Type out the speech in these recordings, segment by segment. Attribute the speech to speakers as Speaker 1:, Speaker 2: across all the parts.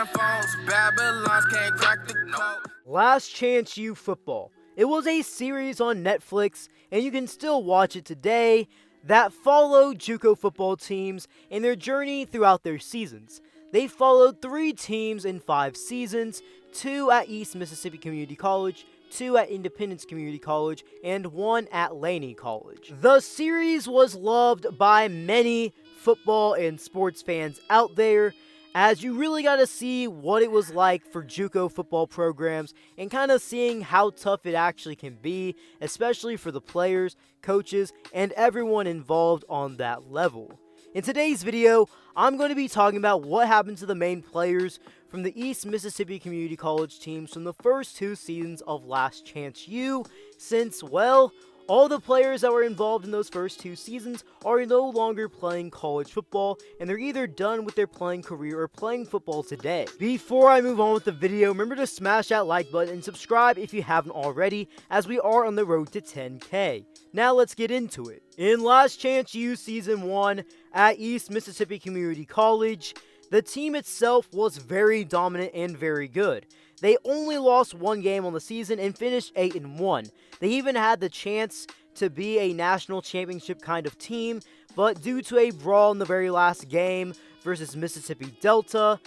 Speaker 1: Damn phones, Babylons can't crack the code.
Speaker 2: Last Chance U Football. It was a series on Netflix, and you can still watch it today, that followed JUCO football teams in their journey throughout their seasons. They followed 3 teams in 5 seasons, 2 at East Mississippi Community College, 2 at Independence Community College, and 1 at Laney College. The series was loved by many football and sports fans out there, as you really got to see what it was like for JUCO football programs and kind of seeing how tough it actually can be, especially for the players, coaches, and everyone involved on that level. In today's video, I'm going to be talking about what happened to the main players from the East Mississippi Community College teams from the first 2 seasons of Last Chance U, since, well, all the players that were involved in those first 2 seasons are no longer playing college football, and they're either done with their playing career or playing football today. Before I move on with the video, remember to smash that like button and subscribe if you haven't already, as we are on the road to 10K. Now let's get into it. In Last Chance U Season 1 at East Mississippi Community College, the team itself was very dominant and very good. They only lost 1 game on the season and finished 8-1. They even had the chance to be a national championship kind of team, but due to a brawl in the very last game versus Mississippi Delta,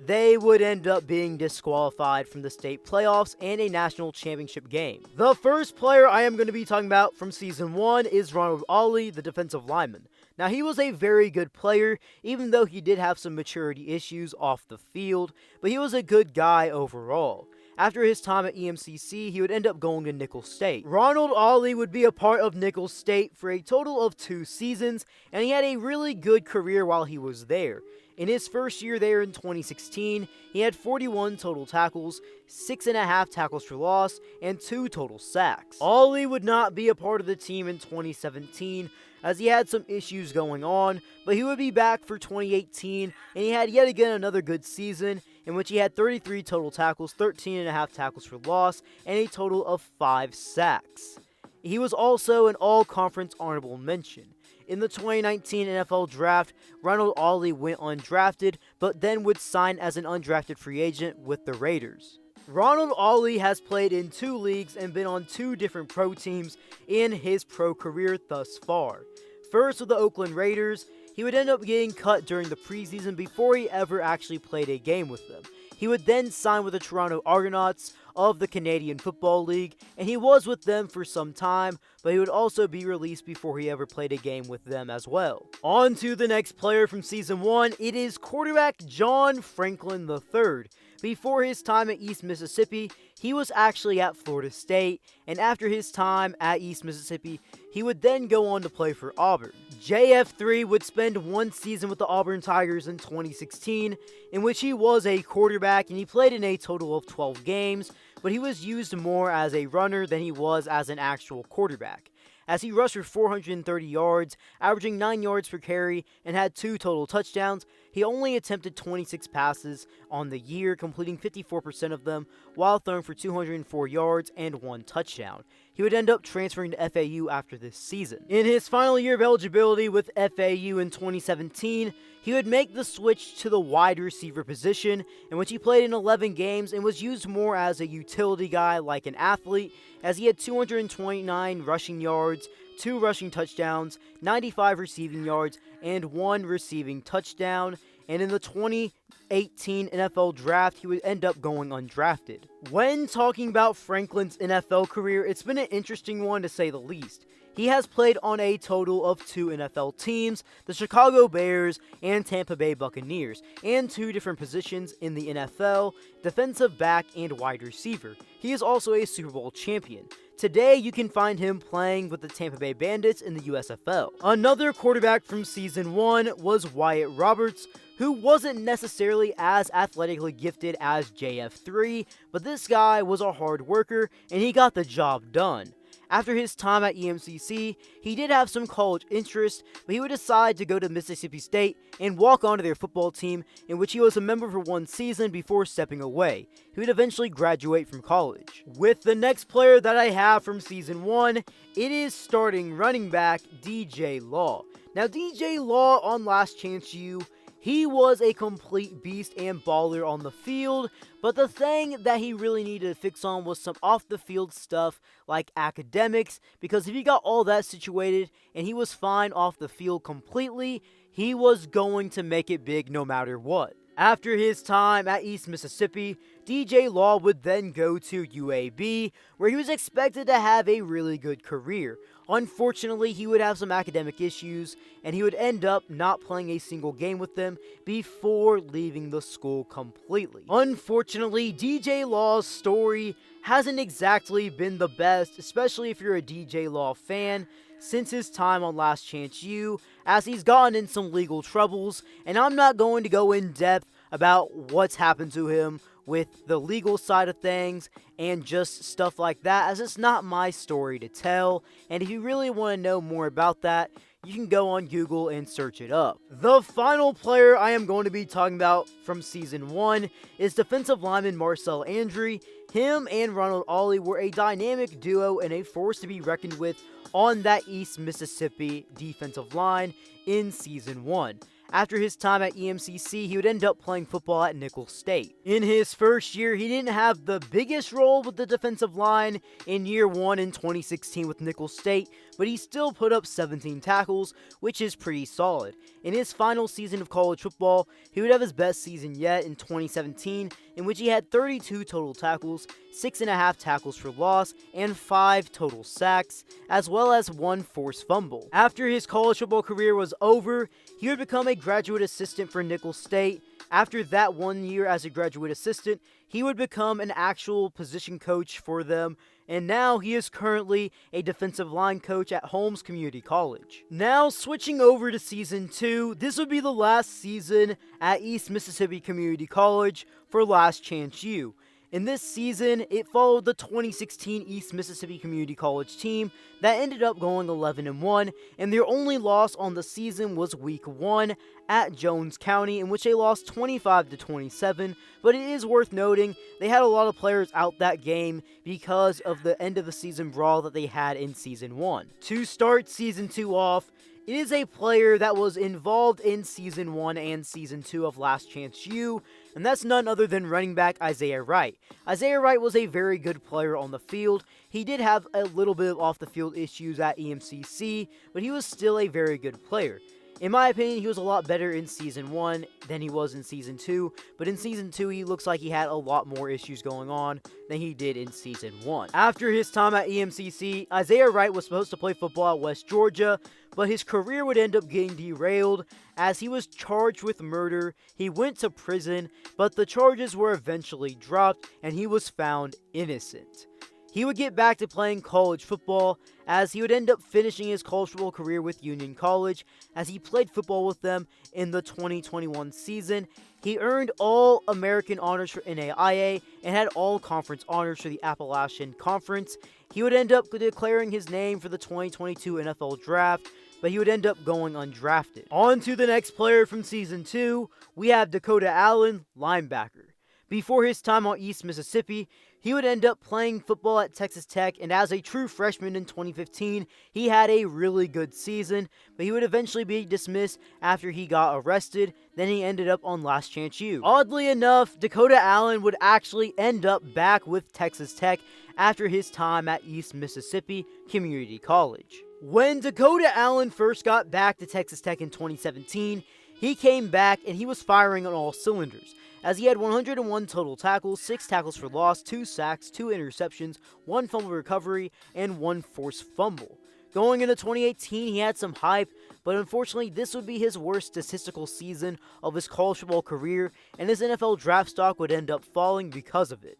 Speaker 2: they would end up being disqualified from the state playoffs and a national championship game. The first player I am going to be talking about from Season 1 is Ronald Ollie, the defensive lineman. Now, he was a very good player, even though he did have some maturity issues off the field, but he was a good guy overall. After his time at EMCC, he would end up going to Nicholls State. Ronald Ollie would be a part of Nicholls State for a total of 2 seasons, and he had a really good career while he was there. In his first year there in 2016, he had 41 total tackles, 6.5 tackles for loss, and 2 total sacks. Ollie would not be a part of the team in 2017, as he had some issues going on, but he would be back for 2018, and he had yet again another good season, in which he had 33 total tackles, 13.5 tackles for loss, and a total of 5 sacks. He was also an all-conference honorable mention. In the 2019 NFL Draft, Ronald Ollie went undrafted, but then would sign as an undrafted free agent with the Raiders. Ronald Ollie has played in 2 leagues and been on 2 different pro teams in his pro career thus far. First with the Oakland Raiders, he would end up getting cut during the preseason before he ever actually played a game with them. He would then sign with the Toronto Argonauts of the Canadian Football League, and he was with them for some time, but he would also be released before he ever played a game with them as well. On to the next player from Season 1, it is quarterback John Franklin III. Before his time at East Mississippi, he was actually at Florida State, and after his time at East Mississippi, he would then go on to play for Auburn. JF3 would spend 1 season with the Auburn Tigers in 2016, in which he was a quarterback and he played in a total of 12 games, but he was used more as a runner than he was as an actual quarterback, as he rushed for 430 yards, averaging 9 yards per carry, and had 2 total touchdowns. He only attempted 26 passes on the year, completing 54% of them, while throwing for 204 yards and 1 touchdown. He would end up transferring to FAU after this season. In his final year of eligibility with FAU in 2017, he would make the switch to the wide receiver position, in which he played in 11 games and was used more as a utility guy like an athlete, as he had 229 rushing yards, 2 rushing touchdowns, 95 receiving yards, and 1 receiving touchdown. And in the 2018 NFL Draft, he would end up going undrafted. When talking about Franklin's NFL career, it's been an interesting one to say the least. He has played on a total of 2 NFL teams, the Chicago Bears and Tampa Bay Buccaneers, and 2 different positions in the NFL, defensive back and wide receiver. He is also a Super Bowl champion. Today, you can find him playing with the Tampa Bay Bandits in the USFL. Another quarterback from Season 1 was Wyatt Roberts, who wasn't necessarily as athletically gifted as JF3, but this guy was a hard worker and he got the job done. After his time at EMCC, he did have some college interest, but he would decide to go to Mississippi State and walk onto their football team, in which he was a member for 1 season before stepping away. He would eventually graduate from college. With the next player that I have from Season 1, it is starting running back DJ Law. Now, DJ Law on Last Chance U, He was a complete beast and baller on the field, but the thing that he really needed to fix on was some off-the-field stuff like academics, because if he got all that situated and he was fine off the field completely, he was going to make it big no matter what. After his time at East Mississippi, DJ Law would then go to UAB, where he was expected to have a really good career. Unfortunately, he would have some academic issues, and he would end up not playing a single game with them before leaving the school completely. Unfortunately, DJ Law's story hasn't exactly been the best, especially if you're a DJ Law fan, since his time on Last Chance U, as he's gotten in some legal troubles, and I'm not going to go in depth about what's happened to him with the legal side of things and just stuff like that, as it's not my story to tell, and if you really want to know more about that, you can go on Google and search it up. The final player I am going to be talking about from Season 1 is defensive lineman Marcel Andry. Him and Ronald Ollie were a dynamic duo and a force to be reckoned with on that East Mississippi defensive line in Season 1. After his time at EMCC, he would end up playing football at Nicholls State. In his first year, he didn't have the biggest role with the defensive line in year 1 in 2016 with Nicholls State, but he still put up 17 tackles, which is pretty solid. In his final season of college football, he would have his best season yet in 2017, in which he had 32 total tackles, 6.5 tackles for loss, and 5 total sacks, as well as 1 forced fumble. After his college football career was over, he would become a graduate assistant for Nicholls State. After that 1 year as a graduate assistant, he would become an actual position coach for them, and now he is currently a defensive line coach at Holmes Community College. Now switching over to Season 2, this would be the last season at East Mississippi Community College for Last Chance U. In this season, it followed the 2016 East Mississippi Community College team that ended up going 11-1, and their only loss on the season was Week 1 at Jones County, in which they lost 25-27, but it is worth noting they had a lot of players out that game because of the end of the season brawl that they had in Season 1. To start Season 2 off, it is a player that was involved in Season 1 and Season 2 of Last Chance U, and that's none other than running back Isaiah Wright. Isaiah Wright was a very good player on the field. He did have a little bit of off-the-field issues at EMCC, but he was still a very good player. In my opinion, he was a lot better in Season 1 than he was in Season 2, but in Season 2, he looks like he had a lot more issues going on than he did in Season 1. After his time at EMCC, Isaiah Wright was supposed to play football at West Georgia, but his career would end up getting derailed as he was charged with murder. He went to prison, but the charges were eventually dropped, and he was found innocent. He would get back to playing college football, as he would end up finishing his college football career with Union College, as he played football with them in the 2021 season. He earned All-American honors for NAIA and had All-Conference honors for the Appalachian Conference. He would end up declaring his name for the 2022 NFL Draft, but he would end up going undrafted. On to the next player from Season 2, we have Dakota Allen, linebacker. Before his time on East Mississippi, he would end up playing football at Texas Tech, and as a true freshman in 2015, he had a really good season, but he would eventually be dismissed after he got arrested. Then he ended up on Last Chance U. Oddly enough, Dakota Allen would actually end up back with Texas Tech after his time at East Mississippi Community College. When Dakota Allen first got back to Texas Tech in 2017, he came back and he was firing on all cylinders, as he had 101 total tackles, 6 tackles for loss, 2 sacks, 2 interceptions, 1 fumble recovery, and 1 forced fumble. Going into 2018, he had some hype, but unfortunately this would be his worst statistical season of his college football career, and his NFL draft stock would end up falling because of it.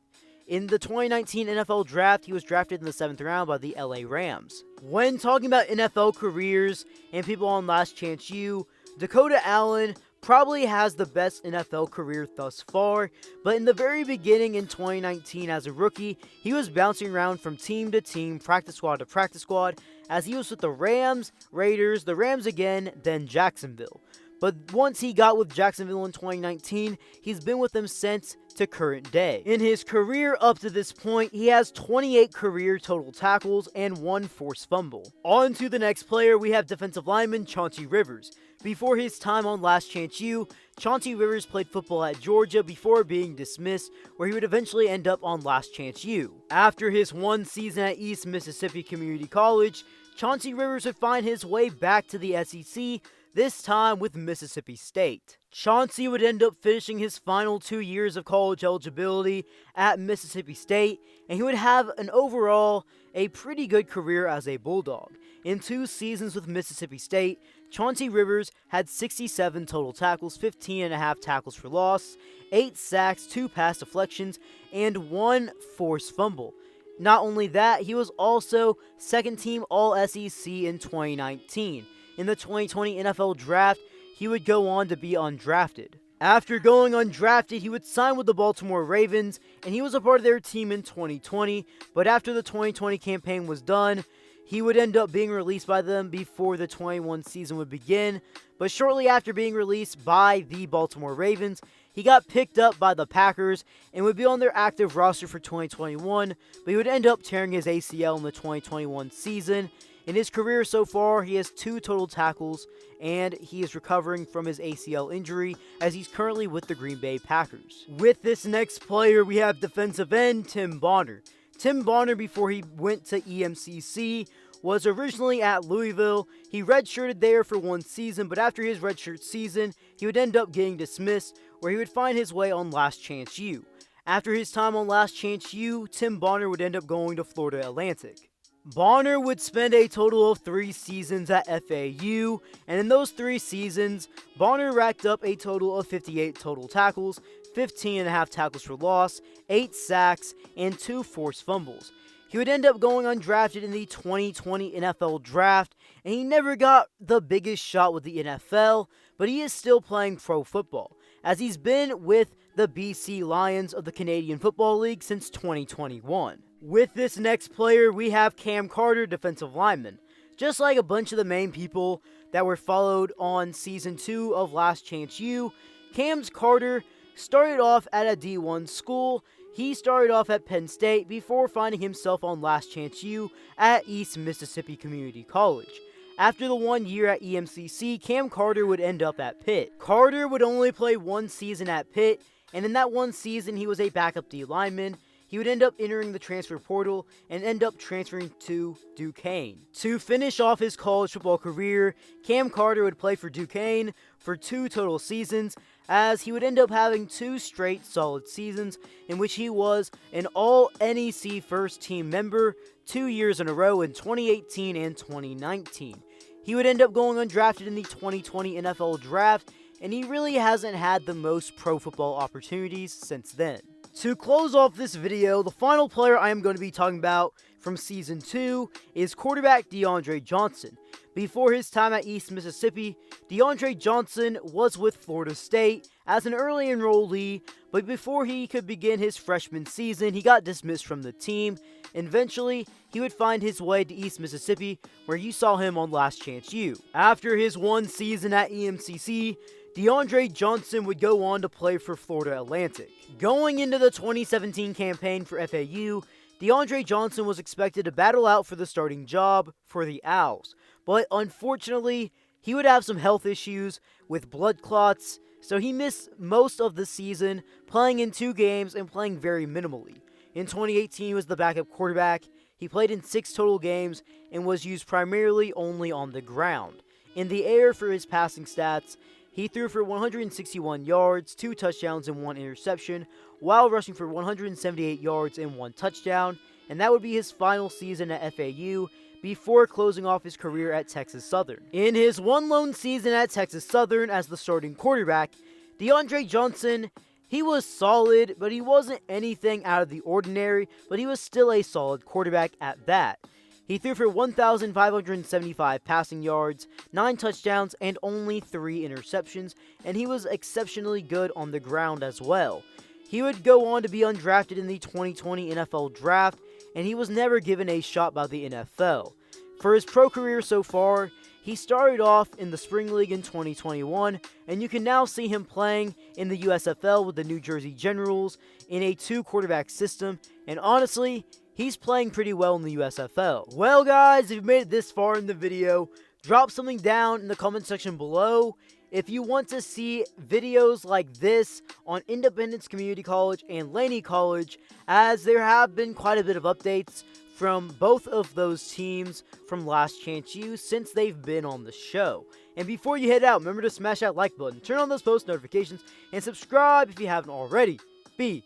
Speaker 2: In the 2019 NFL Draft, he was drafted in the 7th round by the LA Rams. When talking about NFL careers and people on Last Chance U, Dakota Allen probably has the best NFL career thus far, but in the very beginning in 2019 as a rookie, he was bouncing around from team to team, practice squad to practice squad, as he was with the Rams, Raiders, the Rams again, then Jacksonville. But once he got with Jacksonville in 2019, he's been with them since to current day. In his career up to this point, he has 28 career total tackles and 1 forced fumble. On to the next player, we have defensive lineman Chauncey Rivers. Before his time on Last Chance U, Chauncey Rivers played football at Georgia before being dismissed, where he would eventually end up on Last Chance U. After his one season at East Mississippi Community College, Chauncey Rivers would find his way back to the SEC, this time with Mississippi State. Chauncey would end up finishing his final 2 years of college eligibility at Mississippi State, and he would have an overall a pretty good career as a Bulldog. In 2 seasons with Mississippi State, Chauncey Rivers had 67 total tackles, 15.5 tackles for loss, 8 sacks, 2 pass deflections, and 1 forced fumble. Not only that, he was also second team All-SEC in 2019. In the 2020 NFL Draft, he would go on to be undrafted. After going undrafted, he would sign with the Baltimore Ravens, and he was a part of their team in 2020, but after the 2020 campaign was done, he would end up being released by them before the 21 season would begin, but shortly after being released by the Baltimore Ravens, he got picked up by the Packers and would be on their active roster for 2021, but he would end up tearing his ACL in the 2021 season. In his career so far, he has 2 total tackles, and he is recovering from his ACL injury as he's currently with the Green Bay Packers. With this next player, we have defensive end Tim Bonner. Tim Bonner, before he went to EMCC, was originally at Louisville. He redshirted there for 1 season, but after his redshirt season, he would end up getting dismissed, where he would find his way on Last Chance U. After his time on Last Chance U, Tim Bonner would end up going to Florida Atlantic. Bonner would spend a total of 3 seasons at FAU, and in those 3 seasons, Bonner racked up a total of 58 total tackles, 15.5 tackles for loss, 8 sacks, and 2 forced fumbles. He would end up going undrafted in the 2020 NFL Draft, and he never got the biggest shot with the NFL, but he is still playing pro football, as he's been with the BC Lions of the Canadian Football League since 2021. With this next player, we have Kam Carter, defensive lineman. Just like a bunch of the main people that were followed on Season 2 of Last Chance U, Carter started off at a D1 school. He started off at Penn State before finding himself on Last Chance U at East Mississippi Community College. After the 1 year at EMCC, Kam Carter would end up at Pitt. Carter would only play 1 season at Pitt, and in that 1 season he was a backup D lineman. He would end up entering the transfer portal and end up transferring to Duquesne. To finish off his college football career, Kam Carter would play for Duquesne for 2 total seasons, as he would end up having 2 straight solid seasons in which he was an All-NEC first team member 2 years in a row in 2018 and 2019. He would end up going undrafted in the 2020 NFL Draft, and he really hasn't had the most pro football opportunities since then. To close off this video, the final player I am going to be talking about from Season 2 is quarterback DeAndre Johnson. Before his time at East Mississippi, DeAndre Johnson was with Florida State as an early enrollee, but before he could begin his freshman season, he got dismissed from the team. Eventually, he would find his way to East Mississippi, where you saw him on Last Chance U. After his 1 season at EMCC, DeAndre Johnson would go on to play for Florida Atlantic. Going into the 2017 campaign for FAU, DeAndre Johnson was expected to battle out for the starting job for the Owls, but unfortunately, he would have some health issues with blood clots, so he missed most of the season, playing in 2 games and playing very minimally. In 2018, he was the backup quarterback. He played in 6 total games and was used primarily only on the ground. In the air for his passing stats, he threw for 161 yards, 2 touchdowns, and 1 interception, while rushing for 178 yards and 1 touchdown, and that would be his final season at FAU before closing off his career at Texas Southern. In his 1 lone season at Texas Southern as the starting quarterback, DeAndre Johnson, he was solid, but he wasn't anything out of the ordinary, but he was still a solid quarterback at that. He threw for 1,575 passing yards, 9 touchdowns, and only 3 interceptions, and he was exceptionally good on the ground as well. He would go on to be undrafted in the 2020 NFL Draft, and he was never given a shot by the NFL. For his pro career so far, he started off in the Spring League in 2021, and you can now see him playing in the USFL with the New Jersey Generals in a 2-quarterback system, and honestly, he's playing pretty well in the USFL. Well guys, if you've made it this far in the video, drop something down in the comment section below. If you want to see videos like this on Independence Community College and Laney College, as there have been quite a bit of updates from both of those teams from Last Chance U since they've been on the show. And before you head out, remember to smash that like button, turn on those post notifications, and subscribe if you haven't already. Be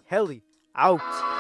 Speaker 2: Kelly out.